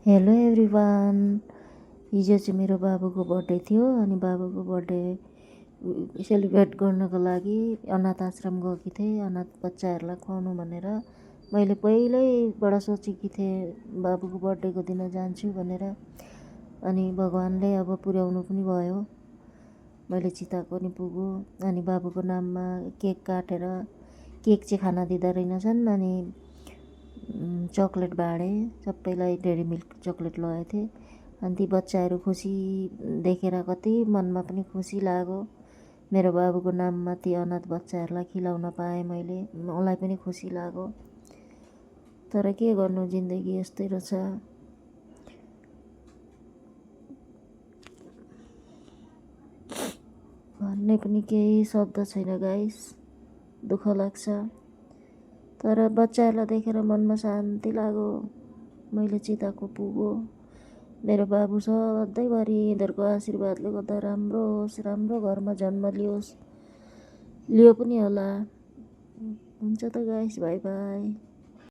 Hello everyone. हिजो चाहिँ मेरो बाबुको बर्थडे थियो अनि बाबुको बर्थडे सेलिब्रेट गर्नको लागि अनाथ आश्रम गएकी थिएँ अनाथ बच्चाहरूलाई खुवाउनु भनेर। मैले पहिल्यैबाट सोचेकी थिएँ बाबुको बर्थडेको दिन जान्छु भनेर। अनि भगवान्ले अब पुर्याउनु पनि भयो। मैले चिताएको नि पुग्यो। अनि बाबुको नाममा केक काटेर केक चाहिँ खान दिँदा रहेनछन्। अनि चक्लेट बाँडे सबैलाई डेरी मिल्क चक्लेट लगाएको थिएँ। अनि ती बच्चाहरू खुसी देखेर कति मनमा पनि खुसी लाग्यो। मेरो बाबुको नाममा ती अनाथ बच्चाहरूलाई खिलाउन पाएँ मैले, मलाई पनि खुसी लाग्यो। तर के गर्नु, जिन्दगी यस्तै रहेछ। भन्ने पनि केही शब्द छैन गाइस, दुःख लाग्छ। तर बच्चाहरूलाई देखेर मनमा शान्ति लाग्यो। मैले चिताएको पुग्यो। मेरो बाबु सधैँभरि यिनीहरूको आशीर्वादले गर्दा राम्रो होस्, राम्रो घरमा जन्म लियोस्, लियो पनि होला। हुन्छ त गाइस, बाई बाई।